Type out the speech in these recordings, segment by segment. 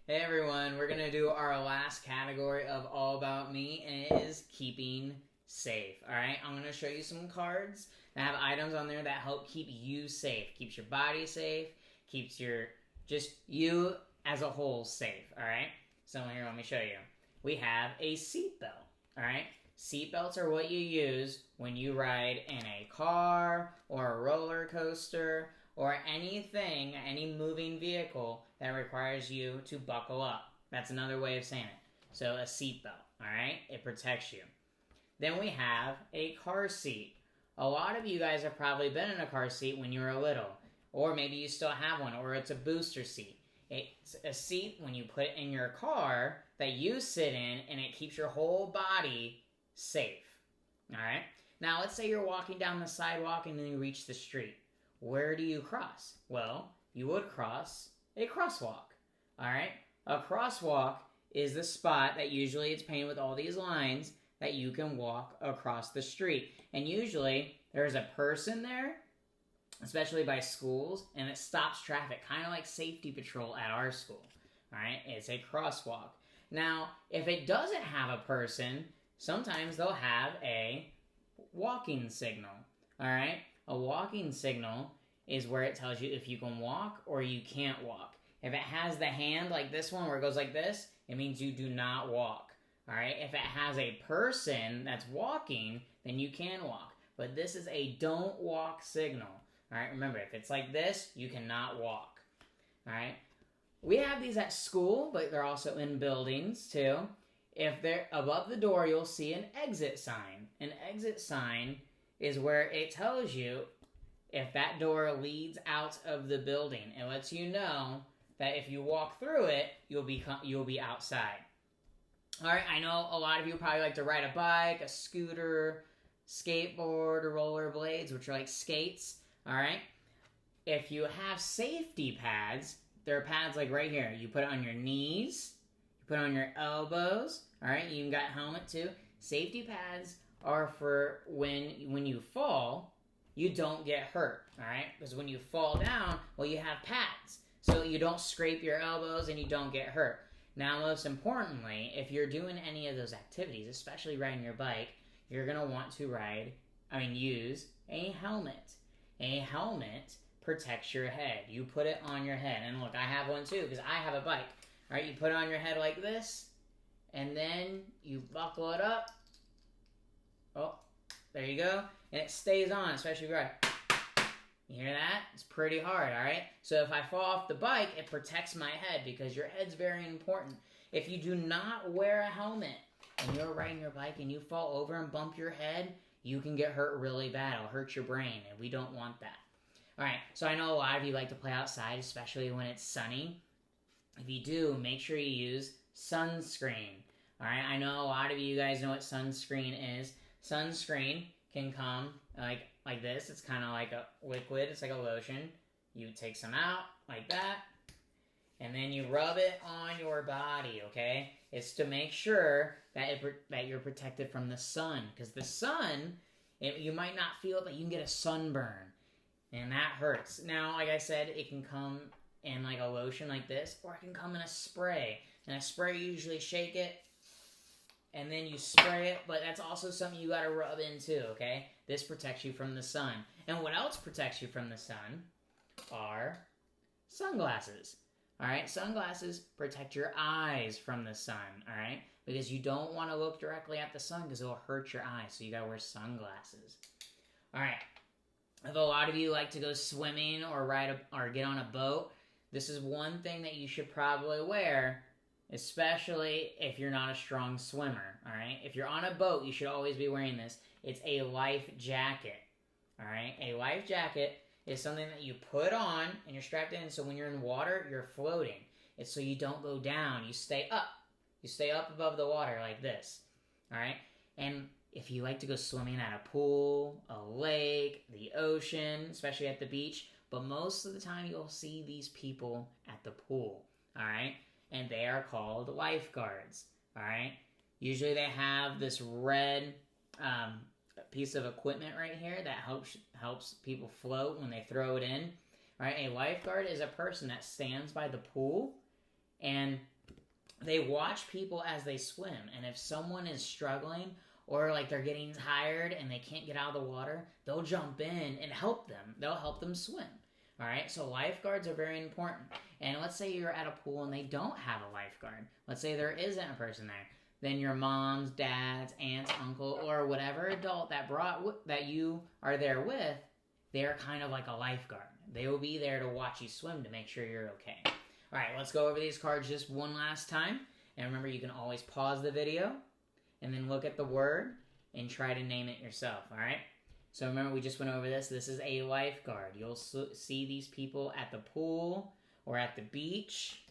Hey everyone, we're gonna do our last category of All About Me, and it is keeping safe. Alright, I'm gonna show you some cards that have items on there that help keep you safe. Keeps your body safe, keeps your just you as a whole safe. Alright, so here, let me show you. We have a seatbelt. Alright, seatbelts are what you use when you ride in a car or a roller coaster or anything, any moving vehicle that requires you to buckle up. That's another way of saying it. So a seatbelt, all right? It protects you. Then we have a car seat. A lot of you guys have probably been in a car seat when you were little, or maybe you still have one, or it's a booster seat. It's a seat when you put it in your car that you sit in, and it keeps your whole body safe, all right? Now, let's say you're walking down the sidewalk and then you reach the street. Where do you cross? Well, you would cross a crosswalk. All right? A crosswalk is the spot that usually it's painted with all these lines that you can walk across the street. And usually there's a person there, especially by schools, and it stops traffic, kind of like safety patrol at our school. All right? It's a crosswalk. Now, if it doesn't have a person, sometimes they'll have a walking signal. All right? A walking signal is where it tells you if you can walk or you can't walk. If it has the hand like this one where it goes like this, it means you do not walk. All right? If it has a person that's walking, then you can walk. But this is a don't walk signal. All right? Remember, if it's like this, you cannot walk. All right? We have these at school, but they're also in buildings too. If they're above the door, you'll see an exit sign. An exit sign is where it tells you if that door leads out of the building. It lets you know that if you walk through it, you'll be outside. All right, I know a lot of you probably like to ride a bike, a scooter, skateboard, or rollerblades, which are like skates. All right, if you have safety pads, there are pads like right here. You put it on your knees, you put it on your elbows. All right, you even got helmet too. Safety pads are for when you fall, you don't get hurt, all right? Because when you fall down, well, you have pads, so you don't scrape your elbows and you don't get hurt. Now, most importantly, if you're doing any of those activities, especially riding your bike, you're going to want to use a helmet. A helmet protects your head. You put it on your head. And look, I have one too, because I have a bike. All right, you put it on your head like this, and then you buckle it up. Oh, there you go. And it stays on, especially if you're right. You hear that? It's pretty hard, all right? So if I fall off the bike, it protects my head because your head's very important. If you do not wear a helmet and you're riding your bike and you fall over and bump your head, you can get hurt really bad. It'll hurt your brain, and we don't want that. All right, so I know a lot of you like to play outside, especially when it's sunny. If you do, make sure you use sunscreen. All right, I know a lot of you guys know what sunscreen is. Sunscreen can come like this. It's kind of like a liquid. It's like a lotion. You take some out like that, and then you rub it on your body, okay? It's to make sure that you're protected from the sun, because the sun, you might not feel it, but you can get a sunburn, and that hurts. Now, like I said, it can come in like a lotion like this, or it can come in a spray. And a spray, you usually shake it, and then you spray it, but that's also something you gotta rub in too, okay? This protects you from the sun. And what else protects you from the sun are sunglasses. All right, sunglasses protect your eyes from the sun, all right? Because you don't want to look directly at the sun because it'll hurt your eyes, so you gotta wear sunglasses. All right, if a lot of you like to go swimming or get on a boat, this is one thing that you should probably wear, especially if you're not a strong swimmer, all right? If you're on a boat, you should always be wearing this. It's a life jacket, all right? A life jacket is something that you put on and you're strapped in, so when you're in water, you're floating. It's so you don't go down. You stay up. You stay up above the water like this, all right? And if you like to go swimming at a pool, a lake, the ocean, especially at the beach, but most of the time you'll see these people at the pool, all right? And they are called lifeguards, all right? Usually they have this red piece of equipment right here that helps people float when they throw it in. All right, a lifeguard is a person that stands by the pool and they watch people as they swim, and if someone is struggling or like they're getting tired and they can't get out of the water, they'll jump in and help them. They'll help them swim. All right, so lifeguards are very important. And let's say you're at a pool and they don't have a lifeguard. Let's say there isn't a person there. Then your mom's, dad's, aunt's, uncle, or whatever adult that you are there with, they're kind of like a lifeguard. They will be there to watch you swim to make sure you're okay. All right, let's go over these cards just one last time. And remember, you can always pause the video and then look at the word and try to name it yourself, all right? So remember, we just went over this. This is a lifeguard. You'll see these people at the pool or at the beach,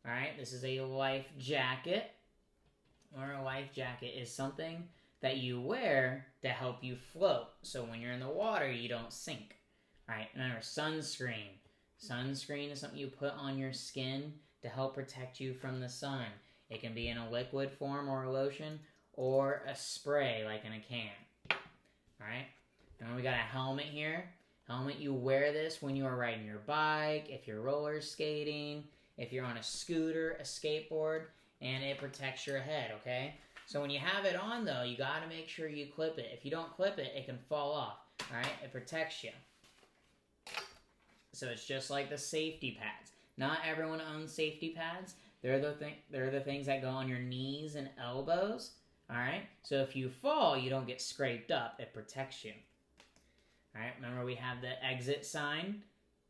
all right? This is a life jacket, or a life jacket is something that you wear to help you float. So when you're in the water, you don't sink, all right? Remember, sunscreen. Sunscreen is something you put on your skin to help protect you from the sun. It can be in a liquid form or a lotion or a spray like in a can. All right? And we got a helmet here. Helmet, you wear this when you are riding your bike, if you're roller skating, if you're on a scooter, a skateboard, and it protects your head, okay? So when you have it on, though, you got to make sure you clip it. If you don't clip it, it can fall off, all right? It protects you. So it's just like the safety pads. Not everyone owns safety pads. They're the things that go on your knees and elbows, all right? So if you fall, you don't get scraped up. It protects you. All right, remember we have the exit sign.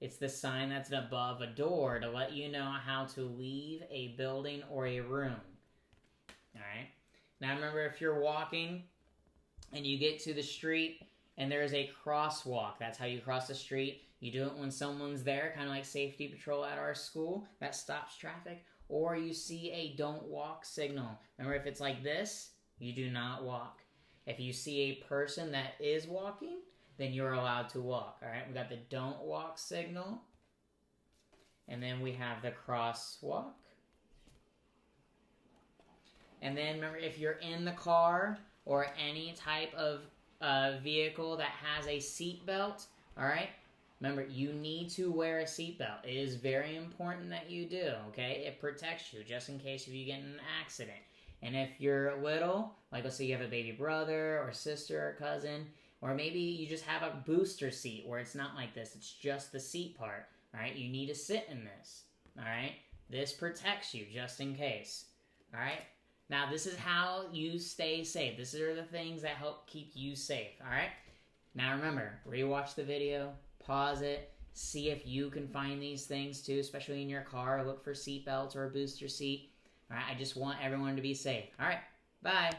It's the sign that's above a door to let you know how to leave a building or a room. All right? Now remember, if you're walking and you get to the street and there's a crosswalk, that's how you cross the street. You do it when someone's there, kind of like safety patrol at our school that stops traffic, or you see a don't walk signal. Remember, if it's like this, you do not walk. If you see a person that is walking, then you're allowed to walk, all right? We got the don't walk signal, and then we have the crosswalk. And then remember, if you're in the car or any type of vehicle that has a seat belt, all right? Remember, you need to wear a seatbelt. It is very important that you do, okay? It protects you just in case if you get in an accident. And if you're little, like let's say you have a baby brother or sister or cousin, or maybe you just have a booster seat where it's not like this. It's just the seat part, all right? You need to sit in this, all right? This protects you just in case, all right? Now, this is how you stay safe. These are the things that help keep you safe, all right? Now, remember, rewatch the video, pause it, see if you can find these things too, especially in your car. Look for seat belts or a booster seat, all right? I just want everyone to be safe, all right? Bye.